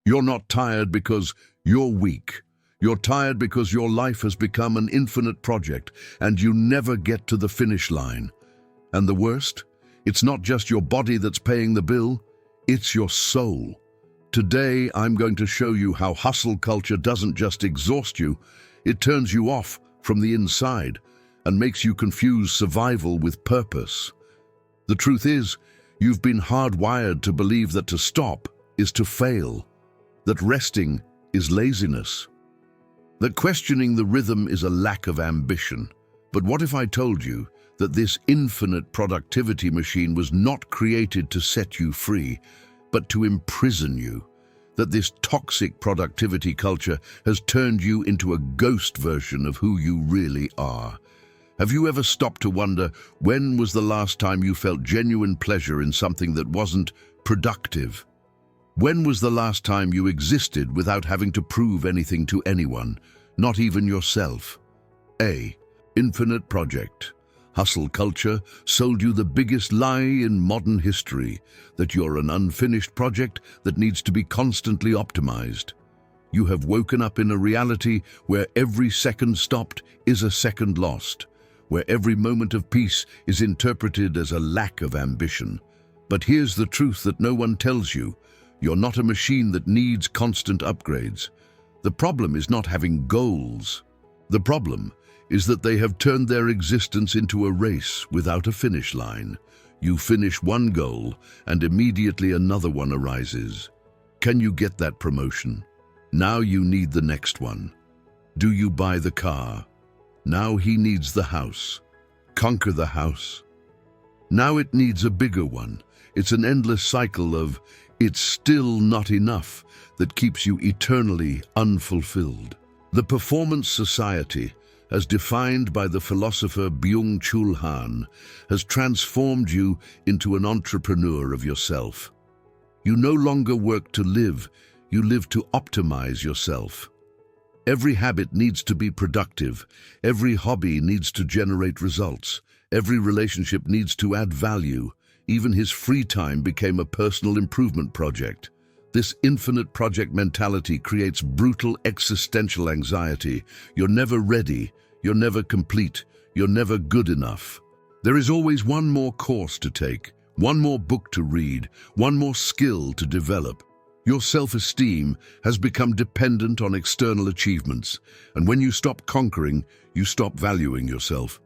You're not tired because you're weak. You're tired because your life has become an infinite project and you never get to the finish line. And the worst? It's not just your body that's paying the bill, it's your soul. Today, I'm going to show you how hustle culture doesn't just exhaust you, it turns you off from the inside and makes you confuse survival with purpose. The truth is, you've been hardwired to believe that to stop is to fail, that resting is laziness, that questioning the rhythm is a lack of ambition. But what if I told you that this infinite productivity machine was not created to set you free, but to imprison you? That this toxic productivity culture has turned you into a ghost version of who you really are? Have you ever stopped to wonder, when was the last time you felt genuine pleasure in something that wasn't productive? When was the last time you existed without having to prove anything to anyone, not even yourself? Infinite project. Hustle culture sold you the biggest lie in modern history, that you're an unfinished project that needs to be constantly optimized. You have woken up in a reality where every second stopped is a second lost, where every moment of peace is interpreted as a lack of ambition. But here's the truth that no one tells you. You're not a machine that needs constant upgrades. The problem is not having goals. The problem is that they have turned their existence into a race without a finish line. You finish one goal and immediately another one arises. Can you get that promotion? Now you need the next one. Do you buy the car? Now he needs the house. Conquer the house. Now it needs a bigger one. It's an endless cycle of "it's still not enough" that keeps you eternally unfulfilled. The performance society, as defined by the philosopher Byung-Chul Han, has transformed you into an entrepreneur of yourself. You no longer work to live, you live to optimize yourself. Every habit needs to be productive, every hobby needs to generate results, every relationship needs to add value. Even his free time became a personal improvement project. This infinite project mentality creates brutal existential anxiety. You're never ready, you're never complete, you're never good enough. There is always one more course to take, one more book to read, one more skill to develop. Your self-esteem has become dependent on external achievements, and when you stop conquering, you stop valuing yourself.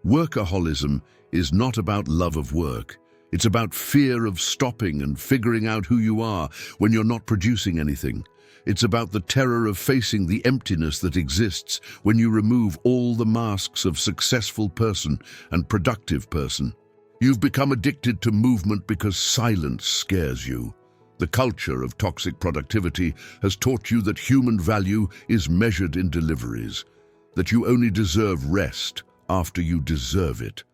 Workaholism is not about love of work. It's about fear of stopping and figuring out who you are when you're not producing anything. It's about the terror of facing the emptiness that exists when you remove all the masks of successful person and productive person. You've become addicted to movement because silence scares you. The culture of toxic productivity has taught you that human value is measured in deliveries, that you only deserve rest after you deserve it.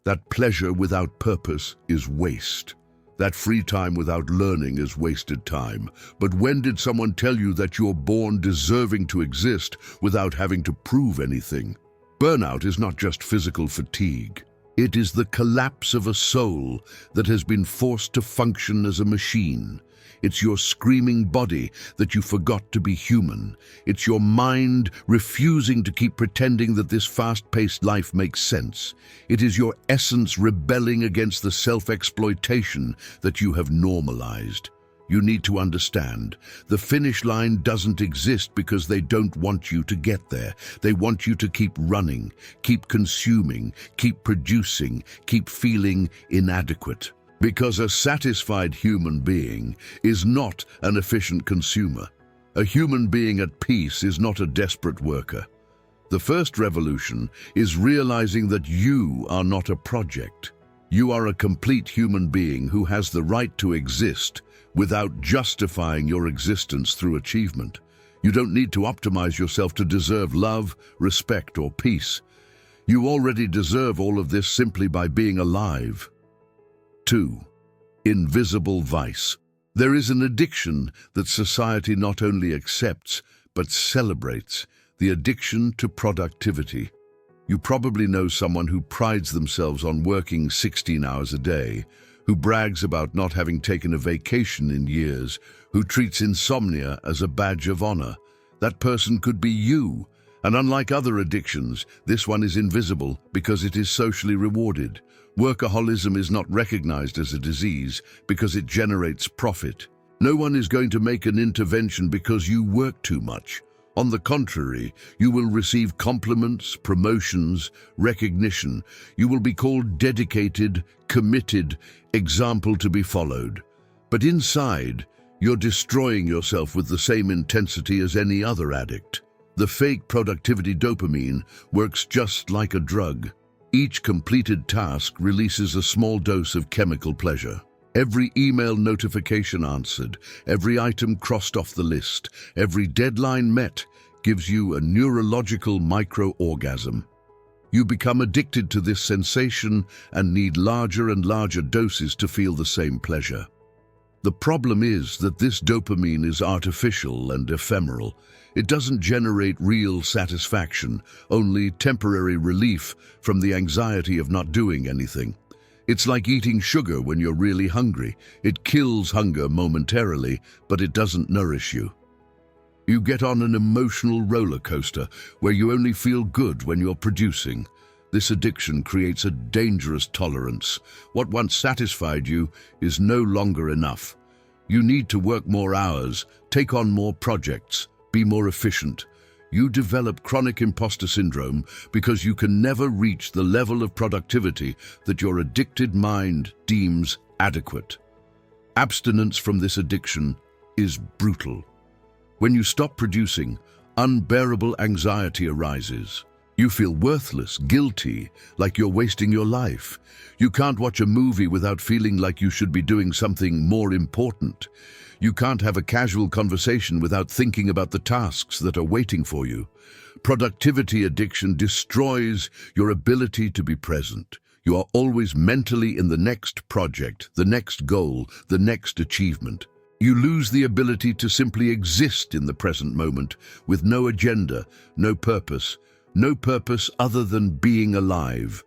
That pleasure without purpose is waste. That free time without learning is wasted time. But when did someone tell you that you're born deserving to exist without having to prove anything? Burnout is not just physical fatigue. It is the collapse of a soul that has been forced to function as a machine. It's your screaming body that you forgot to be human. It's your mind refusing to keep pretending that this fast-paced life makes sense. It is your essence rebelling against the self-exploitation that you have normalized. You need to understand, the finish line doesn't exist because they don't want you to get there. They want you to keep running, keep consuming, keep producing, keep feeling inadequate. Because a satisfied human being is not an efficient consumer. A human being at peace is not a desperate worker. The first revolution is realizing that you are not a project. You are a complete human being who has the right to exist without justifying your existence through achievement. You don't need to optimize yourself to deserve love, respect, or peace. You already deserve all of this simply by being alive. 2. Invisible vice. There is an addiction that society not only accepts, but celebrates, the addiction to productivity. You probably know someone who prides themselves on working 16 hours a day, who brags about not having taken a vacation in years, who treats insomnia as a badge of honor. That person could be you. And unlike other addictions, this one is invisible because it is socially rewarded. Workaholism is not recognized as a disease because it generates profit. No one is going to make an intervention because you work too much. On the contrary, you will receive compliments, promotions, recognition. You will be called dedicated, committed, example to be followed. But inside, you're destroying yourself with the same intensity as any other addict. The fake productivity dopamine works just like a drug. Each completed task releases a small dose of chemical pleasure. Every email notification answered, every item crossed off the list, every deadline met gives you a neurological micro-orgasm. You become addicted to this sensation and need larger and larger doses to feel the same pleasure. The problem is that this dopamine is artificial and ephemeral. It doesn't generate real satisfaction, only temporary relief from the anxiety of not doing anything. It's like eating sugar when you're really hungry. It kills hunger momentarily, but it doesn't nourish you. You get on an emotional roller coaster where you only feel good when you're producing. This addiction creates a dangerous tolerance. What once satisfied you is no longer enough. You need to work more hours, take on more projects, be more efficient. You develop chronic imposter syndrome because you can never reach the level of productivity that your addicted mind deems adequate. Abstinence from this addiction is brutal. When you stop producing, unbearable anxiety arises. You feel worthless, guilty, like you're wasting your life. You can't watch a movie without feeling like you should be doing something more important. You can't have a casual conversation without thinking about the tasks that are waiting for you. Productivity addiction destroys your ability to be present. You are always mentally in the next project, the next goal, the next achievement. You lose the ability to simply exist in the present moment with no agenda, no purpose other than being alive.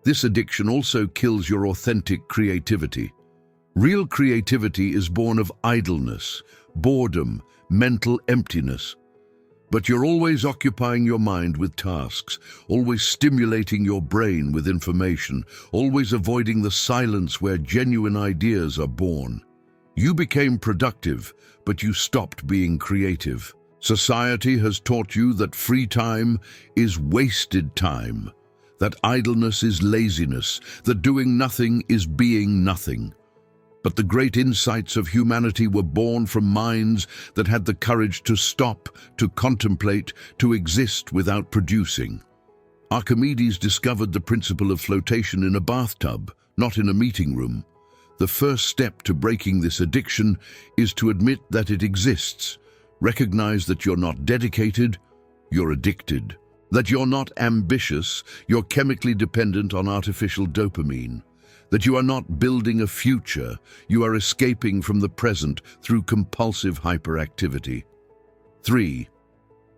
This addiction also kills your authentic creativity. Real creativity is born of idleness, boredom, mental emptiness. But you're always occupying your mind with tasks, always stimulating your brain with information, always avoiding the silence where genuine ideas are born. You became productive, but you stopped being creative. Society has taught you that free time is wasted time, that idleness is laziness, that doing nothing is being nothing. But the great insights of humanity were born from minds that had the courage to stop, to contemplate, to exist without producing. Archimedes discovered the principle of flotation in a bathtub, not in a meeting room. The first step to breaking this addiction is to admit that it exists. Recognize that you're not dedicated, you're addicted. That you're not ambitious, you're chemically dependent on artificial dopamine. That you are not building a future, you are escaping from the present through compulsive hyperactivity. 3.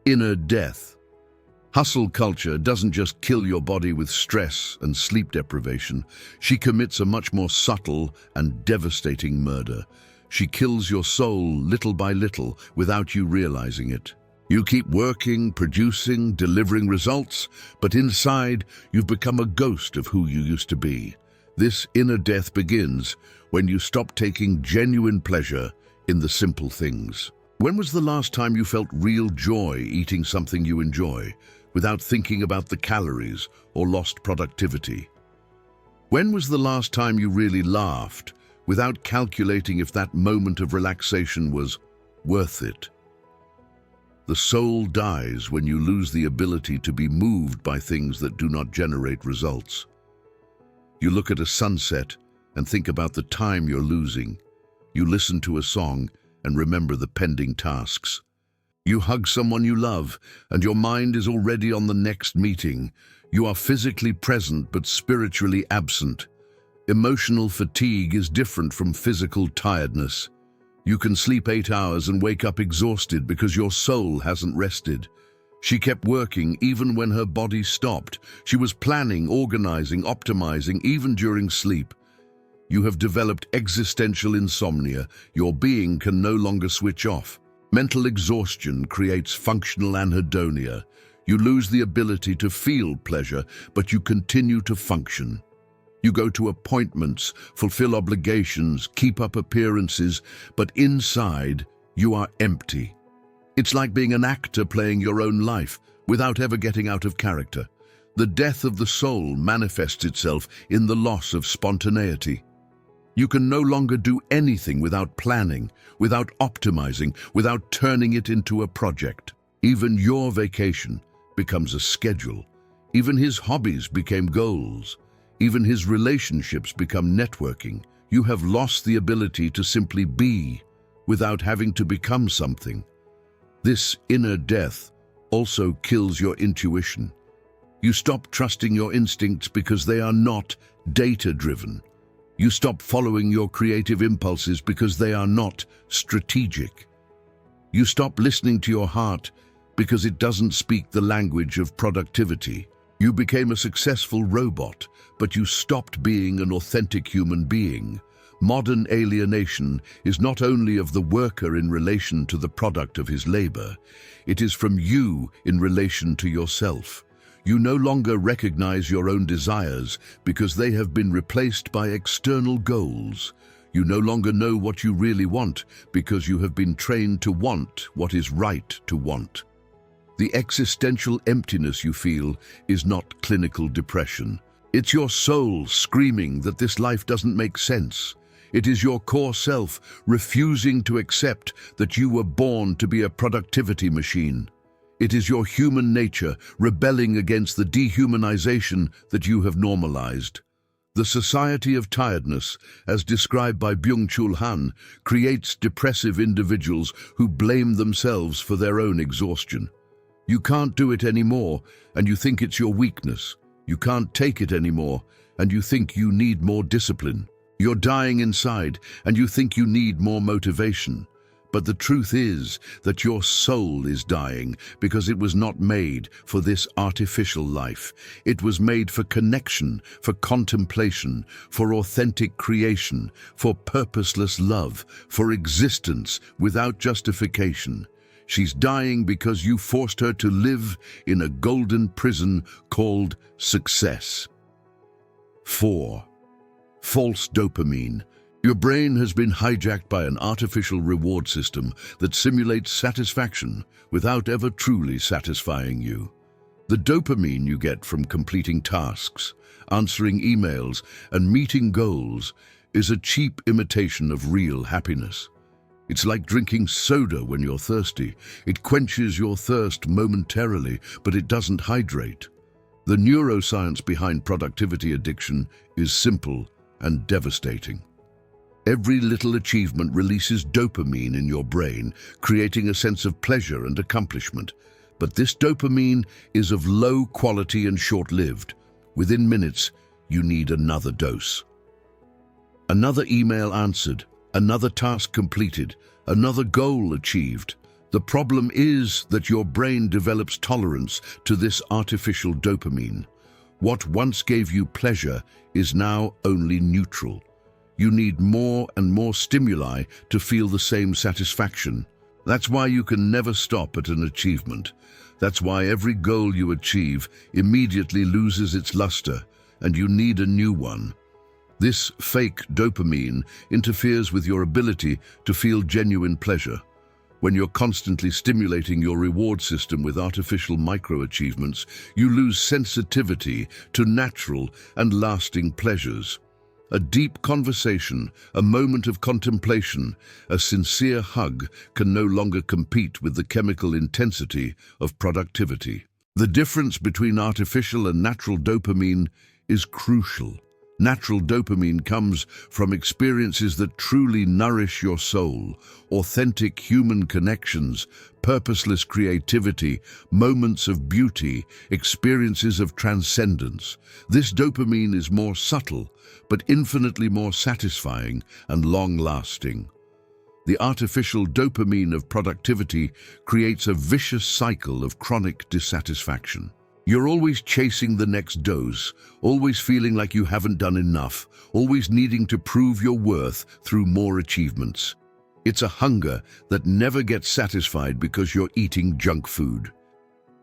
Inner death. Hustle culture doesn't just kill your body with stress and sleep deprivation. She commits a much more subtle and devastating murder. She kills your soul little by little without you realizing it. You keep working, producing, delivering results, but inside you've become a ghost of who you used to be. This inner death begins when you stop taking genuine pleasure in the simple things. When was the last time you felt real joy eating something you enjoy without thinking about the calories or lost productivity? When was the last time you really laughed without calculating if that moment of relaxation was worth it? The soul dies when you lose the ability to be moved by things that do not generate results. You look at a sunset and think about the time you're losing. You listen to a song and remember the pending tasks. You hug someone you love and your mind is already on the next meeting. You are physically present but spiritually absent. Emotional fatigue is different from physical tiredness. You can sleep 8 hours and wake up exhausted because your soul hasn't rested. She kept working even when her body stopped. She was planning, organizing, optimizing, even during sleep. You have developed existential insomnia. Your being can no longer switch off. Mental exhaustion creates functional anhedonia. You lose the ability to feel pleasure, but you continue to function. You go to appointments, fulfill obligations, keep up appearances, but inside, you are empty. It's like being an actor playing your own life without ever getting out of character. The death of the soul manifests itself in the loss of spontaneity. You can no longer do anything without planning, without optimizing, without turning it into a project. Even your vacation becomes a schedule. Even his hobbies became goals. Even his relationships become networking. You have lost the ability to simply be without having to become something. This inner death also kills your intuition. You stop trusting your instincts because they are not data-driven. You stop following your creative impulses because they are not strategic. You stop listening to your heart because it doesn't speak the language of productivity. You became a successful robot, but you stopped being an authentic human being. Modern alienation is not only of the worker in relation to the product of his labor, it is from you in relation to yourself. You no longer recognize your own desires because they have been replaced by external goals. You no longer know what you really want because you have been trained to want what is right to want. The existential emptiness you feel is not clinical depression. It's your soul screaming that this life doesn't make sense. It is your core self refusing to accept that you were born to be a productivity machine. It is your human nature rebelling against the dehumanization that you have normalized. The society of tiredness, as described by Byung-Chul Han, creates depressive individuals who blame themselves for their own exhaustion. You can't do it anymore, and you think it's your weakness. You can't take it anymore, and you think you need more discipline. You're dying inside, and you think you need more motivation. But the truth is that your soul is dying because it was not made for this artificial life. It was made for connection, for contemplation, for authentic creation, for purposeless love, for existence without justification. She's dying because you forced her to live in a golden prison called success. 4. False dopamine. Your brain has been hijacked by an artificial reward system that simulates satisfaction without ever truly satisfying you. The dopamine you get from completing tasks, answering emails, and meeting goals is a cheap imitation of real happiness. It's like drinking soda when you're thirsty. It quenches your thirst momentarily, but it doesn't hydrate. The neuroscience behind productivity addiction is simple and devastating. Every little achievement releases dopamine in your brain, creating a sense of pleasure and accomplishment. But this dopamine is of low quality and short-lived. Within minutes, you need another dose. Another email answered, another task completed, another goal achieved. The problem is that your brain develops tolerance to this artificial dopamine. What once gave you pleasure is now only neutral. You need more and more stimuli to feel the same satisfaction. That's why you can never stop at an achievement. That's why every goal you achieve immediately loses its luster, and you need a new one. This fake dopamine interferes with your ability to feel genuine pleasure. When you're constantly stimulating your reward system with artificial micro-achievements, you lose sensitivity to natural and lasting pleasures. A deep conversation, a moment of contemplation, a sincere hug can no longer compete with the chemical intensity of productivity. The difference between artificial and natural dopamine is crucial. Natural dopamine comes from experiences that truly nourish your soul, authentic human connections, purposeless creativity, moments of beauty, experiences of transcendence. This dopamine is more subtle, but infinitely more satisfying and long-lasting. The artificial dopamine of productivity creates a vicious cycle of chronic dissatisfaction. You're always chasing the next dose, always feeling like you haven't done enough, always needing to prove your worth through more achievements. It's a hunger that never gets satisfied because you're eating junk food.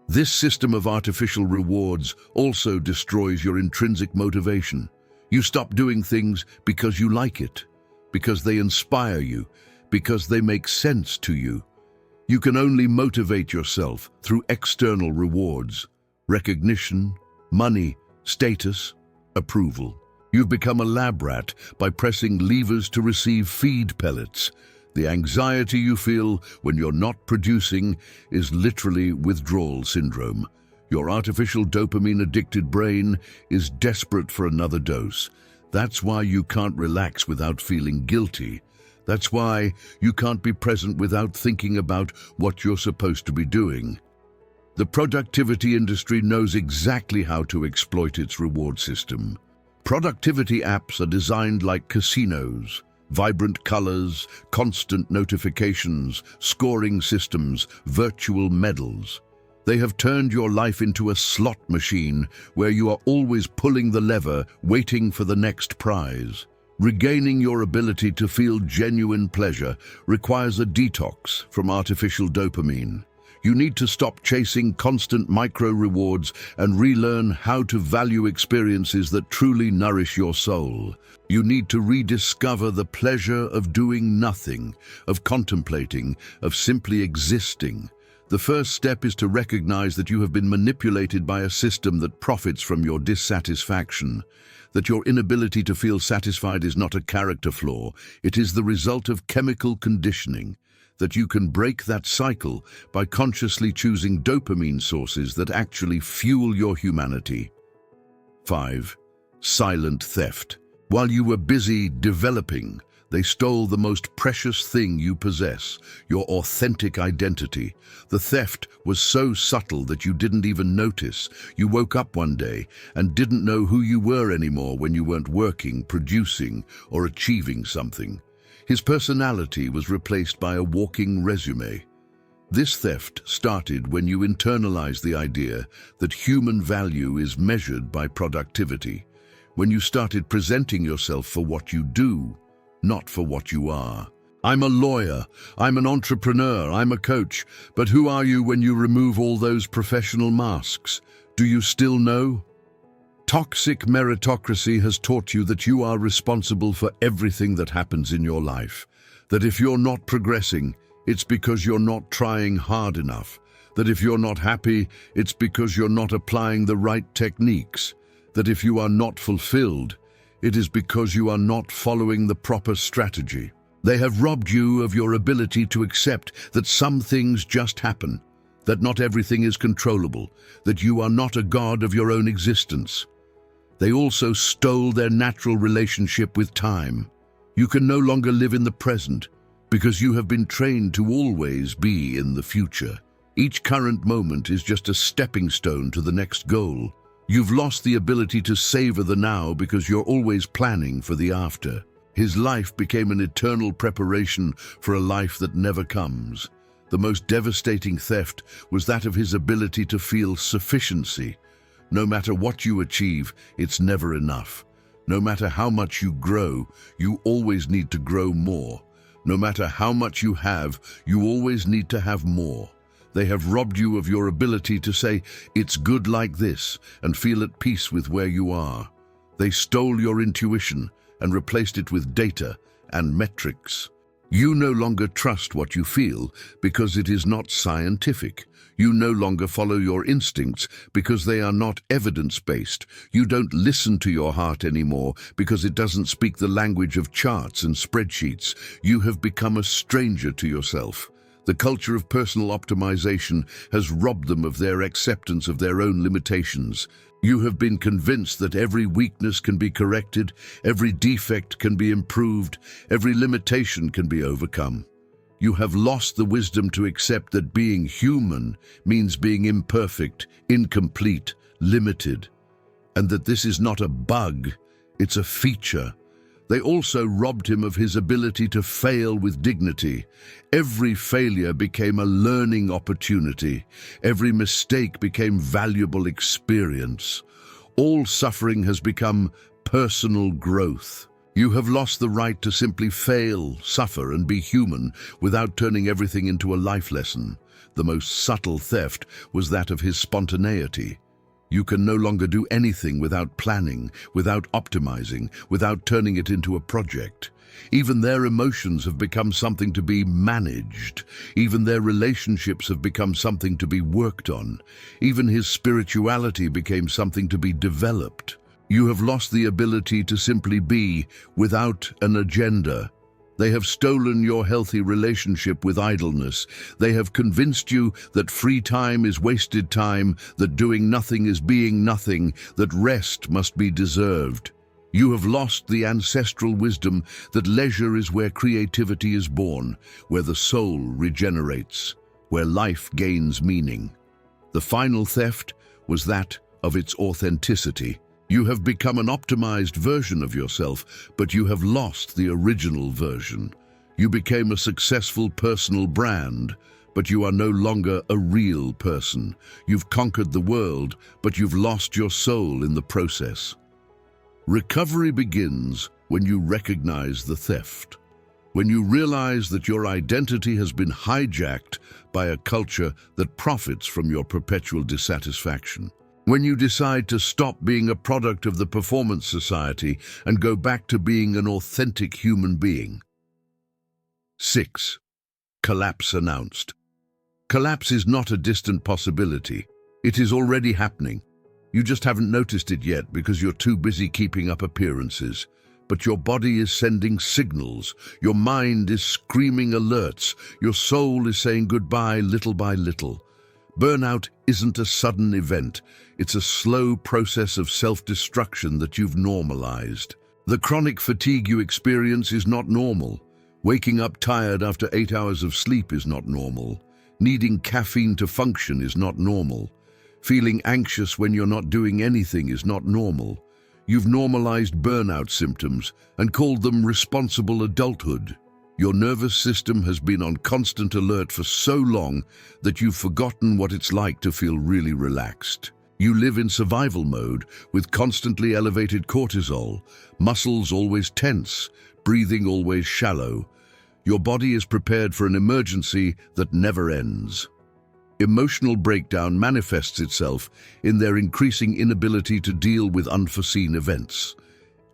This system of artificial rewards also destroys your intrinsic motivation. You stop doing things because you like it, because they inspire you, because they make sense to you. You can only motivate yourself through external rewards, recognition, money, status, approval. You've become a lab rat by pressing levers to receive feed pellets. The anxiety you feel when you're not producing is literally withdrawal syndrome. Your artificial dopamine-addicted brain is desperate for another dose. That's why you can't relax without feeling guilty. That's why you can't be present without thinking about what you're supposed to be doing. The productivity industry knows exactly how to exploit its reward system. Productivity apps are designed like casinos. Vibrant colors, constant notifications, scoring systems, virtual medals. They have turned your life into a slot machine where you are always pulling the lever, waiting for the next prize. Regaining your ability to feel genuine pleasure requires a detox from artificial dopamine. You need to stop chasing constant micro-rewards and relearn how to value experiences that truly nourish your soul. You need to rediscover the pleasure of doing nothing, of contemplating, of simply existing. The first step is to recognize that you have been manipulated by a system that profits from your dissatisfaction, that your inability to feel satisfied is not a character flaw, it is the result of chemical conditioning, that you can break that cycle by consciously choosing dopamine sources that actually fuel your humanity. 5. Silent theft. While you were busy developing, they stole the most precious thing you possess, your authentic identity. The theft was so subtle that you didn't even notice. You woke up one day and didn't know who you were anymore when you weren't working, producing, or achieving something. His personality was replaced by a walking resume. This theft started when you internalized the idea that human value is measured by productivity, when you started presenting yourself for what you do, not for what you are. I'm a lawyer, I'm an entrepreneur, I'm a coach, but who are you when you remove all those professional masks? Do you still know? Toxic meritocracy has taught you that you are responsible for everything that happens in your life, that if you're not progressing, it's because you're not trying hard enough, that if you're not happy, it's because you're not applying the right techniques, that if you are not fulfilled, it is because you are not following the proper strategy. They have robbed you of your ability to accept that some things just happen, that not everything is controllable, that you are not a god of your own existence. They also stole their natural relationship with time. You can no longer live in the present because you have been trained to always be in the future. Each current moment is just a stepping stone to the next goal. You've lost the ability to savor the now because you're always planning for the after. His life became an eternal preparation for a life that never comes. The most devastating theft was that of his ability to feel sufficiency. No matter what you achieve, it's never enough. No matter how much you grow, you always need to grow more. No matter how much you have, you always need to have more. They have robbed you of your ability to say, "It's good like this," and feel at peace with where you are. They stole your intuition and replaced it with data and metrics. You no longer trust what you feel because it is not scientific. You no longer follow your instincts because they are not evidence-based. You don't listen to your heart anymore because it doesn't speak the language of charts and spreadsheets. You have become a stranger to yourself. The culture of personal optimization has robbed them of their acceptance of their own limitations. You have been convinced that every weakness can be corrected, every defect can be improved, every limitation can be overcome. You have lost the wisdom to accept that being human means being imperfect, incomplete, limited, and that this is not a bug, it's a feature. They also robbed him of his ability to fail with dignity. Every failure became a learning opportunity. Every mistake became valuable experience. All suffering has become personal growth. You have lost the right to simply fail, suffer, and be human without turning everything into a life lesson. The most subtle theft was that of his spontaneity. You can no longer do anything without planning, without optimizing, without turning it into a project. Even their emotions have become something to be managed. Even their relationships have become something to be worked on. Even his spirituality became something to be developed. You have lost the ability to simply be without an agenda. They have stolen your healthy relationship with idleness. They have convinced you that free time is wasted time, that doing nothing is being nothing, that rest must be deserved. You have lost the ancestral wisdom that leisure is where creativity is born, where the soul regenerates, where life gains meaning. The final theft was that of its authenticity. You have become an optimized version of yourself, but you have lost the original version. You became a successful personal brand, but you are no longer a real person. You've conquered the world, but you've lost your soul in the process. Recovery begins when you recognize the theft, when you realize that your identity has been hijacked by a culture that profits from your perpetual dissatisfaction. When you decide to stop being a product of the performance society and go back to being an authentic human being. 6. Collapse announced. Collapse is not a distant possibility. It is already happening. You just haven't noticed it yet because you're too busy keeping up appearances. But your body is sending signals. Your mind is screaming alerts. Your soul is saying goodbye little by little. Burnout isn't a sudden event. It's a slow process of self-destruction that you've normalized. The chronic fatigue you experience is not normal. Waking up tired after 8 hours of sleep is not normal. Needing caffeine to function is not normal. Feeling anxious when you're not doing anything is not normal. You've normalized burnout symptoms and called them responsible adulthood. Your nervous system has been on constant alert for so long that you've forgotten what it's like to feel really relaxed. You live in survival mode with constantly elevated cortisol, muscles always tense, breathing always shallow. Your body is prepared for an emergency that never ends. Emotional breakdown manifests itself in their increasing inability to deal with unforeseen events.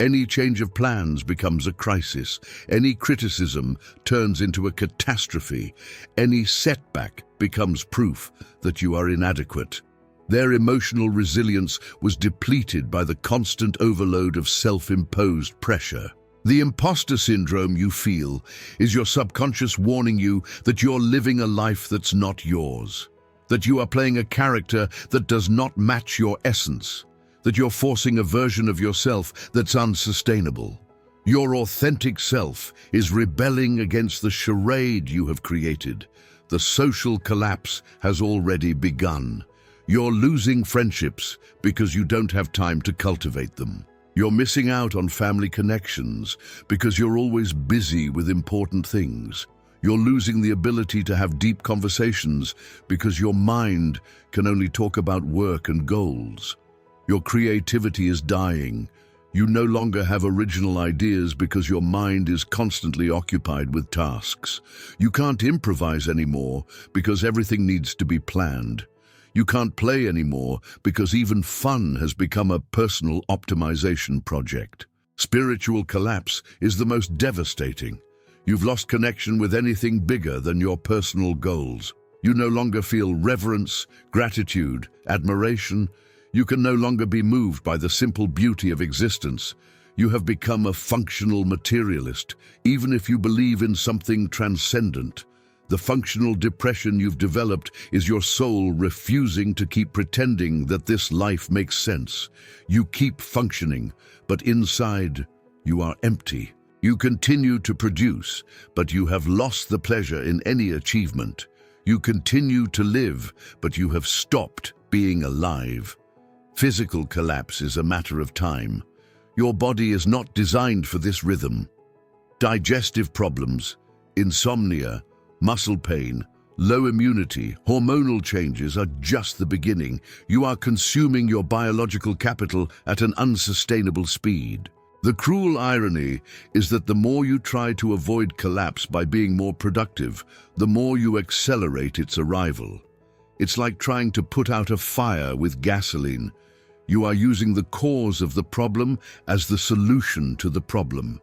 Any change of plans becomes a crisis. Any criticism turns into a catastrophe. Any setback becomes proof that you are inadequate. Their emotional resilience was depleted by the constant overload of self-imposed pressure. The imposter syndrome you feel is your subconscious warning you that you're living a life that's not yours, that you are playing a character that does not match your essence, that you're forcing a version of yourself that's unsustainable. Your authentic self is rebelling against the charade you have created. The social collapse has already begun. You're losing friendships because you don't have time to cultivate them. You're missing out on family connections because you're always busy with important things. You're losing the ability to have deep conversations because your mind can only talk about work and goals. Your creativity is dying. You no longer have original ideas because your mind is constantly occupied with tasks. You can't improvise anymore because everything needs to be planned. You can't play anymore because even fun has become a personal optimization project. Spiritual collapse is the most devastating. You've lost connection with anything bigger than your personal goals. You no longer feel reverence, gratitude, admiration. You can no longer be moved by the simple beauty of existence. You have become a functional materialist, even if you believe in something transcendent. The functional depression you've developed is your soul refusing to keep pretending that this life makes sense. You keep functioning, but inside you are empty. You continue to produce, but you have lost the pleasure in any achievement. You continue to live, but you have stopped being alive. Physical collapse is a matter of time. Your body is not designed for this rhythm. Digestive problems, insomnia, muscle pain, low immunity, hormonal changes are just the beginning. You are consuming your biological capital at an unsustainable speed. The cruel irony is that the more you try to avoid collapse by being more productive, the more you accelerate its arrival. It's like trying to put out a fire with gasoline. You are using the cause of the problem as the solution to the problem.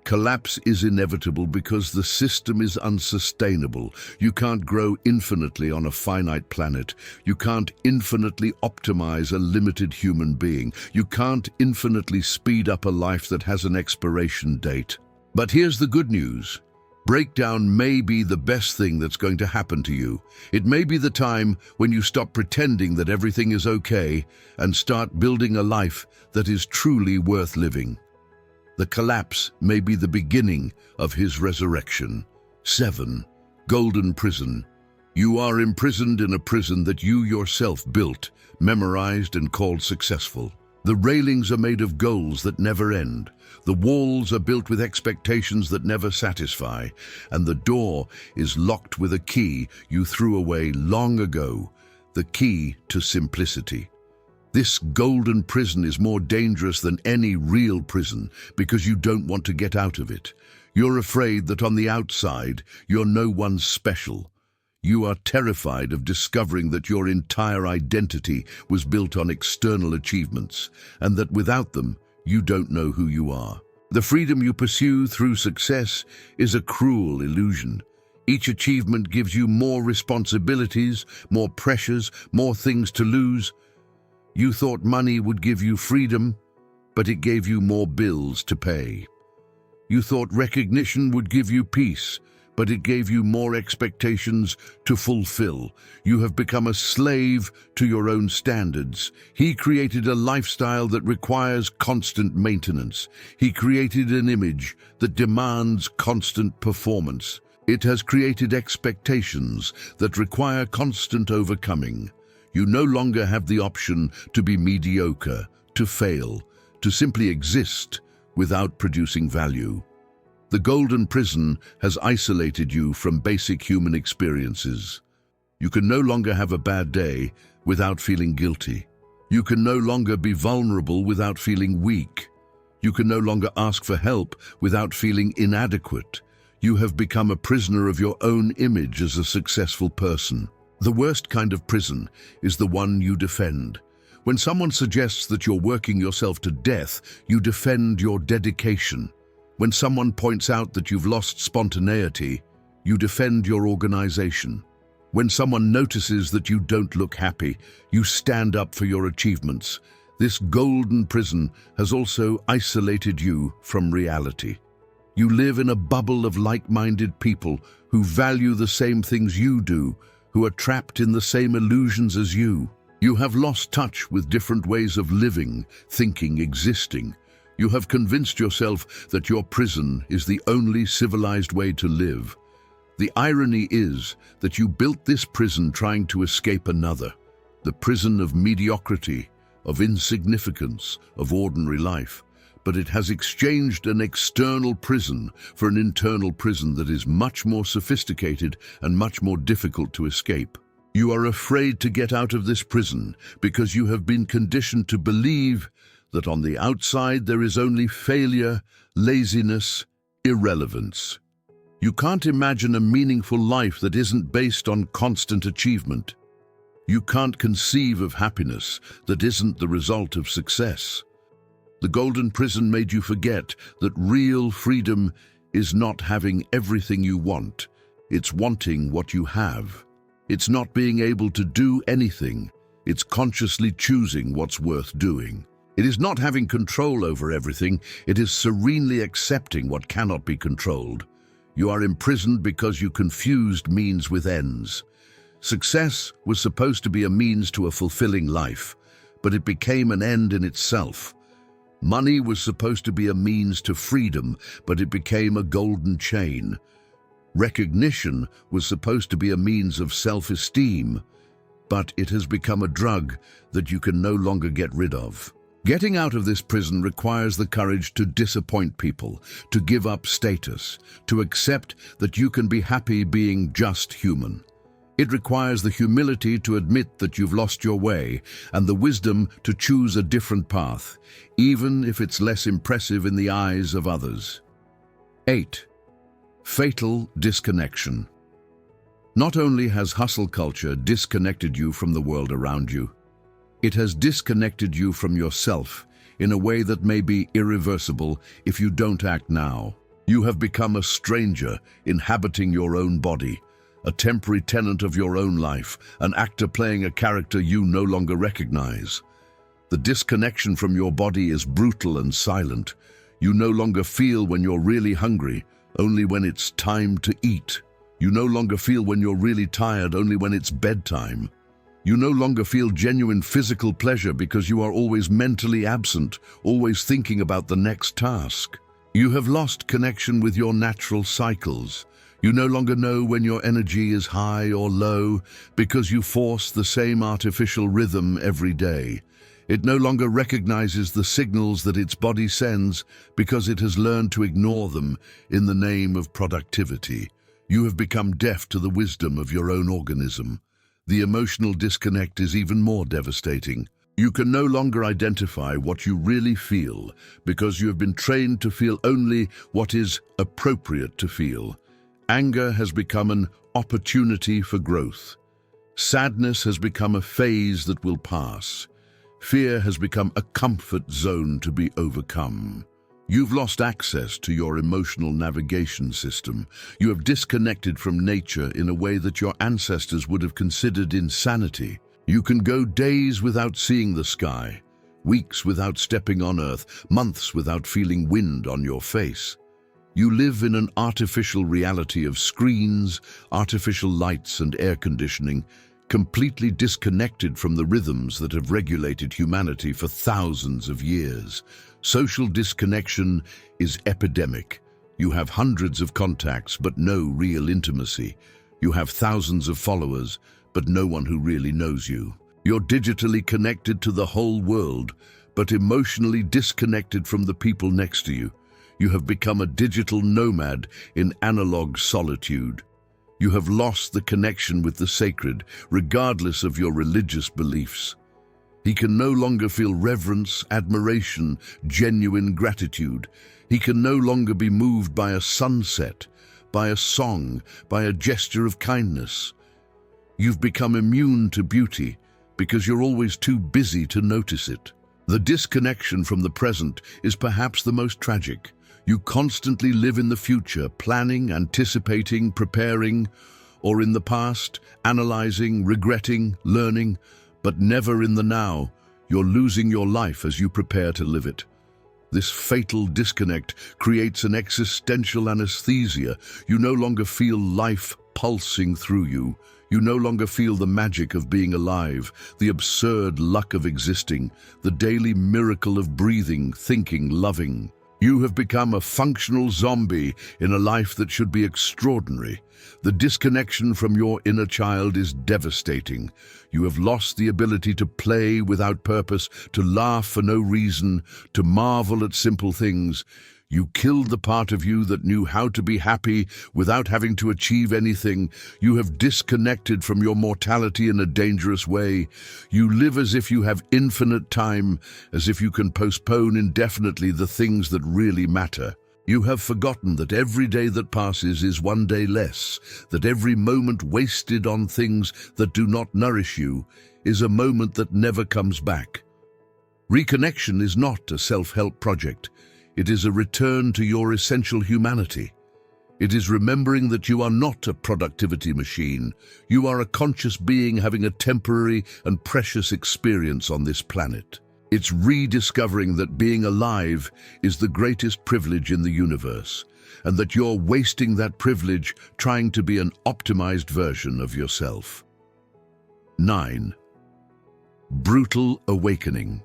Collapse is inevitable because the system is unsustainable. You can't grow infinitely on a finite planet. You can't infinitely optimize a limited human being. You can't infinitely speed up a life that has an expiration date. But here's the good news. Breakdown may be the best thing that's going to happen to you. It may be the time when you stop pretending that everything is okay and start building a life that is truly worth living. The collapse may be the beginning of his resurrection. 7. Golden Prison. You are imprisoned in a prison that you yourself built, memorized, and called successful. The railings are made of goals that never end. The walls are built with expectations that never satisfy, and the door is locked with a key you threw away long ago, the key to simplicity. This golden prison is more dangerous than any real prison because you don't want to get out of it. You're afraid that on the outside, you're no one special. You are terrified of discovering that your entire identity was built on external achievements, and that without them, you don't know who you are. The freedom you pursue through success is a cruel illusion. Each achievement gives you more responsibilities, more pressures, more things to lose. You thought money would give you freedom, but it gave you more bills to pay. You thought recognition would give you peace, but it gave you more expectations to fulfill. You have become a slave to your own standards. He created a lifestyle that requires constant maintenance. He created an image that demands constant performance. It has created expectations that require constant overcoming. You no longer have the option to be mediocre, to fail, to simply exist without producing value. The golden prison has isolated you from basic human experiences. You can no longer have a bad day without feeling guilty. You can no longer be vulnerable without feeling weak. You can no longer ask for help without feeling inadequate. You have become a prisoner of your own image as a successful person. The worst kind of prison is the one you defend. When someone suggests that you're working yourself to death, you defend your dedication. When someone points out that you've lost spontaneity, you defend your organization. When someone notices that you don't look happy, you stand up for your achievements. This golden prison has also isolated you from reality. You live in a bubble of like-minded people who value the same things you do, who are trapped in the same illusions as you. You have lost touch with different ways of living, thinking, existing. You have convinced yourself that your prison is the only civilized way to live. The irony is that you built this prison trying to escape another, the prison of mediocrity, of insignificance, of ordinary life. But it has exchanged an external prison for an internal prison that is much more sophisticated and much more difficult to escape. You are afraid to get out of this prison because you have been conditioned to believe that on the outside there is only failure, laziness, irrelevance. You can't imagine a meaningful life that isn't based on constant achievement. You can't conceive of happiness that isn't the result of success. The golden prison made you forget that real freedom is not having everything you want. It's wanting what you have. It's not being able to do anything. It's consciously choosing what's worth doing. It is not having control over everything. It is serenely accepting what cannot be controlled. You are imprisoned because you confused means with ends. Success was supposed to be a means to a fulfilling life, but it became an end in itself. Money was supposed to be a means to freedom, but it became a golden chain. Recognition was supposed to be a means of self-esteem, but it has become a drug that you can no longer get rid of. Getting out of this prison requires the courage to disappoint people, to give up status, to accept that you can be happy being just human. It requires the humility to admit that you've lost your way and the wisdom to choose a different path, even if it's less impressive in the eyes of others. 8. Fatal disconnection. Not only has hustle culture disconnected you from the world around you, it has disconnected you from yourself in a way that may be irreversible if you don't act now. You have become a stranger inhabiting your own body, a temporary tenant of your own life, an actor playing a character you no longer recognize. The disconnection from your body is brutal and silent. You no longer feel when you're really hungry, only when it's time to eat. You no longer feel when you're really tired, only when it's bedtime. You no longer feel genuine physical pleasure because you are always mentally absent, always thinking about the next task. You have lost connection with your natural cycles. You no longer know when your energy is high or low because you force the same artificial rhythm every day. It no longer recognizes the signals that its body sends because it has learned to ignore them in the name of productivity. You have become deaf to the wisdom of your own organism. The emotional disconnect is even more devastating. You can no longer identify what you really feel because you have been trained to feel only what is appropriate to feel. Anger has become an opportunity for growth. Sadness has become a phase that will pass. Fear has become a comfort zone to be overcome. You've lost access to your emotional navigation system. You have disconnected from nature in a way that your ancestors would have considered insanity. You can go days without seeing the sky, weeks without stepping on earth, months without feeling wind on your face. You live in an artificial reality of screens, artificial lights and air conditioning, completely disconnected from the rhythms that have regulated humanity for thousands of years. Social disconnection is epidemic. You have hundreds of contacts, but no real intimacy. You have thousands of followers, but no one who really knows you. You're digitally connected to the whole world, but emotionally disconnected from the people next to you. You have become a digital nomad in analog solitude. You have lost the connection with the sacred, regardless of your religious beliefs. He can no longer feel reverence, admiration, genuine gratitude. He can no longer be moved by a sunset, by a song, by a gesture of kindness. You've become immune to beauty because you're always too busy to notice it. The disconnection from the present is perhaps the most tragic. You constantly live in the future, planning, anticipating, preparing, or in the past, analyzing, regretting, learning, but never in the now. You're losing your life as you prepare to live it. This fatal disconnect creates an existential anesthesia. You no longer feel life pulsing through you. You no longer feel the magic of being alive, the absurd luck of existing, the daily miracle of breathing, thinking, loving. You have become a functional zombie in a life that should be extraordinary. The disconnection from your inner child is devastating. You have lost the ability to play without purpose, to laugh for no reason, to marvel at simple things. You killed the part of you that knew how to be happy without having to achieve anything. You have disconnected from your mortality in a dangerous way. You live as if you have infinite time, as if you can postpone indefinitely the things that really matter. You have forgotten that every day that passes is one day less, that every moment wasted on things that do not nourish you is a moment that never comes back. Reconnection is not a self-help project. It is a return to your essential humanity. It is remembering that you are not a productivity machine. You are a conscious being having a temporary and precious experience on this planet. It's rediscovering that being alive is the greatest privilege in the universe, and that you're wasting that privilege trying to be an optimized version of yourself. 9. Brutal awakening.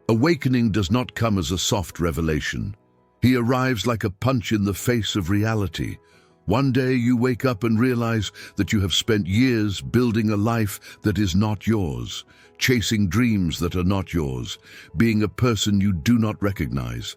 Awakening does not come as a soft revelation. He arrives like a punch in the face of reality, One day you wake up and realize that you have spent years building a life that is not yours, chasing dreams that are not yours, being a person you do not recognize.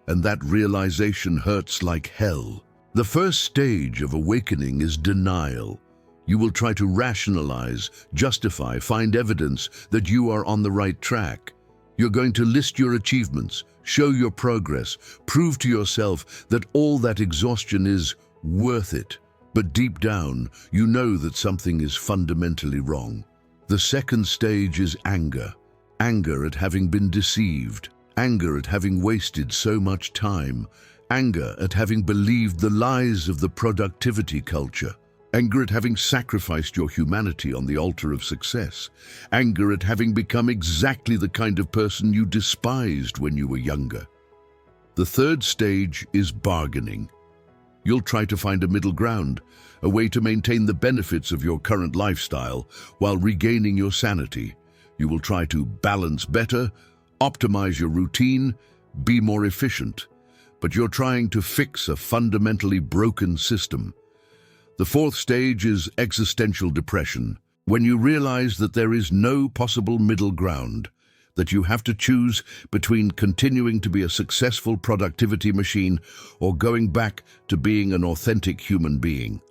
And that realization hurts like hell. The first stage of awakening is denial. You will try to rationalize, justify, find evidence that you are on the right track. You're going to list your achievements, show your progress, prove to yourself that all that exhaustion is worth it. But deep down, you know that something is fundamentally wrong. The second stage is anger. Anger at having been deceived. Anger at having wasted so much time. Anger at having believed the lies of the productivity culture. Anger at having sacrificed your humanity on the altar of success. Anger at having become exactly the kind of person you despised when you were younger. The third stage is bargaining. You'll try to find a middle ground, a way to maintain the benefits of your current lifestyle while regaining your sanity. You will try to balance better, optimize your routine, be more efficient. But you're trying to fix a fundamentally broken system. The fourth stage is existential depression, when you realize that there is no possible middle ground, that you have to choose between continuing to be a successful productivity machine or going back to being an authentic human being.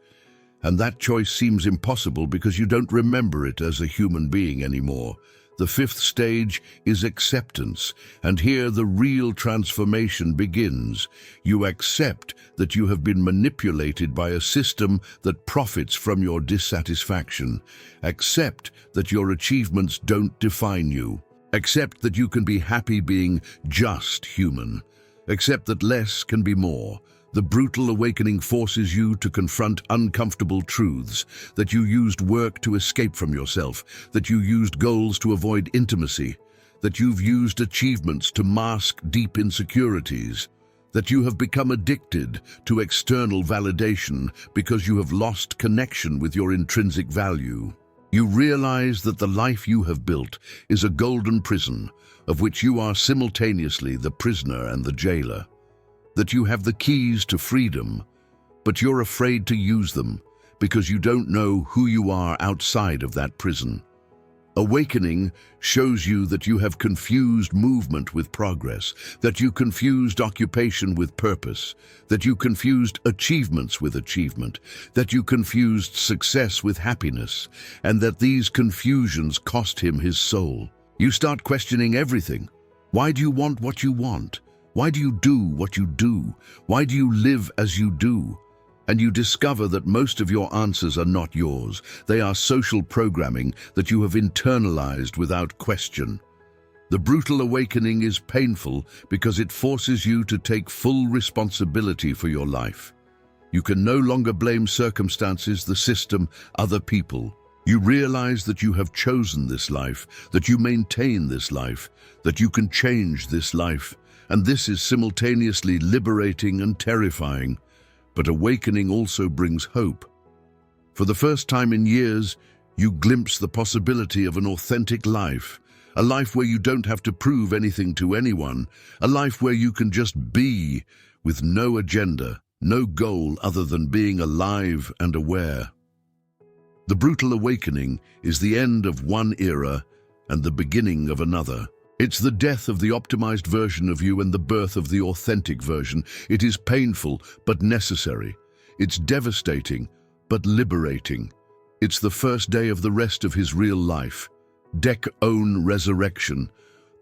And that choice seems impossible because you don't remember it as a human being anymore. The fifth stage is acceptance, and here the real transformation begins. You accept that you have been manipulated by a system that profits from your dissatisfaction. Accept that your achievements don't define you. Accept that you can be happy being just human. Accept that less can be more. The brutal awakening forces you to confront uncomfortable truths, that you used work to escape from yourself, that you used goals to avoid intimacy, that you've used achievements to mask deep insecurities, that you have become addicted to external validation because you have lost connection with your intrinsic value. You realize that the life you have built is a golden prison, of which you are simultaneously the prisoner and the jailer. That you have the keys to freedom, but you're afraid to use them because you don't know who you are outside of that prison. Awakening shows you that you have confused movement with progress, that you confused occupation with purpose, that you confused achievements with achievement, that you confused success with happiness, and that these confusions cost him his soul. You start questioning everything. Why do you want what you want? Why do you do what you do? Why do you live as you do? And you discover that most of your answers are not yours. They are social programming that you have internalized without question. The brutal awakening is painful because it forces you to take full responsibility for your life. You can no longer blame circumstances, the system, other people. You realize that you have chosen this life, that you maintain this life, that you can change this life. And this is simultaneously liberating and terrifying, but awakening also brings hope. For the first time in years, you glimpse the possibility of an authentic life, a life where you don't have to prove anything to anyone, a life where you can just be, with no agenda, no goal other than being alive and aware. The brutal awakening is the end of one era and the beginning of another. It's the death of the optimized version of you and the birth of the authentic version. It is painful, but necessary. It's devastating, but liberating. It's the first day of the rest of his real life. Deck's own resurrection.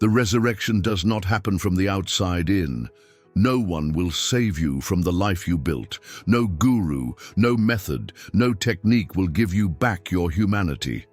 The resurrection does not happen from the outside in. No one will save you from the life you built. No guru, no method, no technique will give you back your humanity.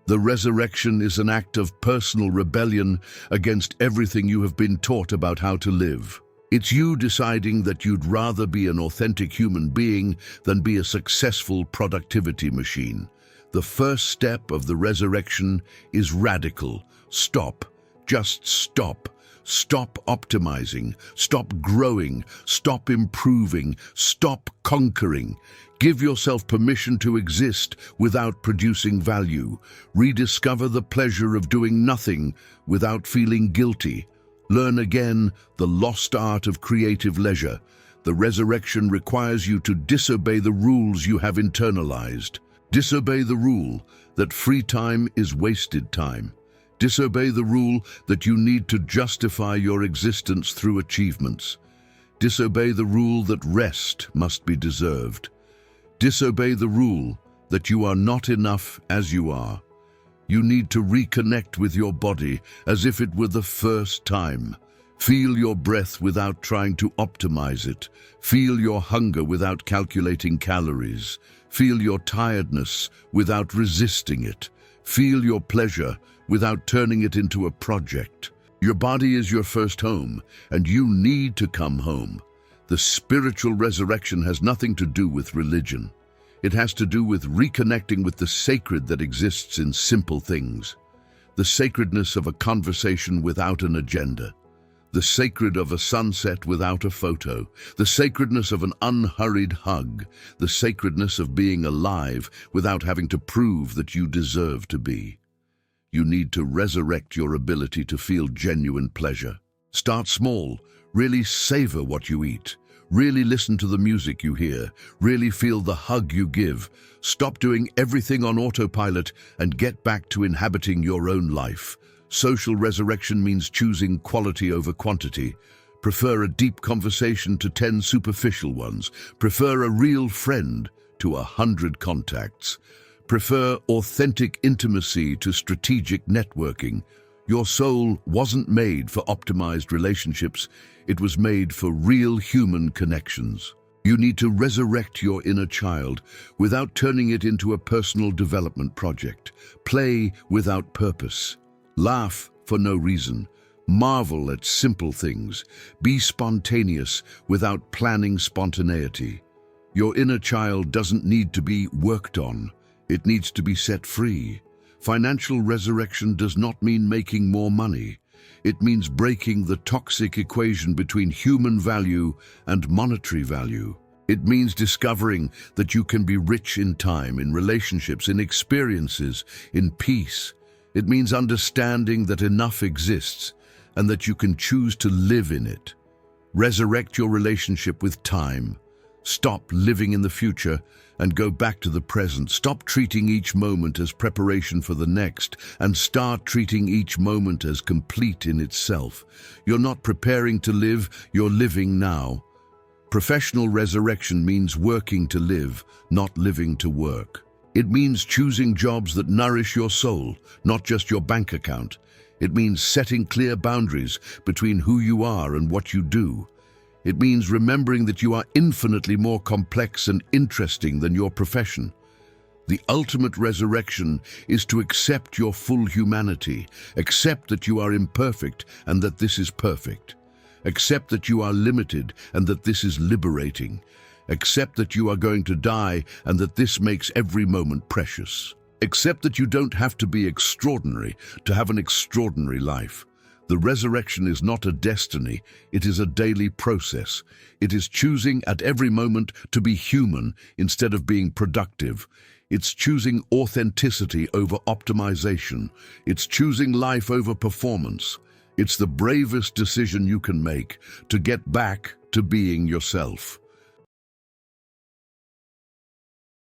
The resurrection is an act of personal rebellion against everything you have been taught about how to live. It's you deciding that you'd rather be an authentic human being than be a successful productivity machine. The first step of the resurrection is radical. Stop. Just stop. Stop optimizing. Stop growing. Stop improving. Stop conquering. Give yourself permission to exist without producing value. Rediscover the pleasure of doing nothing without feeling guilty. Learn again the lost art of creative leisure, The resurrection requires you to disobey the rules you have internalized. Disobey the rule that free time is wasted time. Disobey the rule that you need to justify your existence through achievements. Disobey the rule that rest must be deserved. Disobey the rule that you are not enough as you are. You need to reconnect with your body as if it were the first time. Feel your breath without trying to optimize it. Feel your hunger without calculating calories. Feel your tiredness without resisting it. Feel your pleasure without turning it into a project. Your body is your first home, and you need to come home. The spiritual resurrection has nothing to do with religion. It has to do with reconnecting with the sacred that exists in simple things. The sacredness of a conversation without an agenda. The sacred of a sunset without a photo. The sacredness of an unhurried hug. The sacredness of being alive without having to prove that you deserve to be. You need to resurrect your ability to feel genuine pleasure. Start small. Really savor what you eat. Really listen to the music you hear. Really feel the hug you give. Stop doing everything on autopilot and get back to inhabiting your own life. Social resurrection means choosing quality over quantity. Prefer a deep conversation to 10 superficial ones. Prefer a real friend to 100 contacts. Prefer authentic intimacy to strategic networking. Your soul wasn't made for optimized relationships. It was made for real human connections. You need to resurrect your inner child without turning it into a personal development project. Play without purpose. Laugh for no reason. Marvel at simple things. Be spontaneous without planning spontaneity. Your inner child doesn't need to be worked on. It needs to be set free. Financial resurrection does not mean making more money. It means breaking the toxic equation between human value and monetary value. It means discovering that you can be rich in time, in relationships, in experiences, in peace. It means understanding that enough exists and that you can choose to live in it. Resurrect your relationship with time. Stop living in the future and go back to the present. Stop treating each moment as preparation for the next and start treating each moment as complete in itself. You're not preparing to live, you're living now. Professional resurrection means working to live, not living to work. It means choosing jobs that nourish your soul, not just your bank account. It means setting clear boundaries between who you are and what you do. It means remembering that you are infinitely more complex and interesting than your profession. The ultimate resurrection is to accept your full humanity, accept that you are imperfect and that this is perfect. Accept that you are limited and that this is liberating. Accept that you are going to die and that this makes every moment precious. Accept that you don't have to be extraordinary to have an extraordinary life. The resurrection is not a destiny, it is a daily process. It is choosing at every moment to be human instead of being productive. It's choosing authenticity over optimization. It's choosing life over performance. It's the bravest decision you can make to get back to being yourself.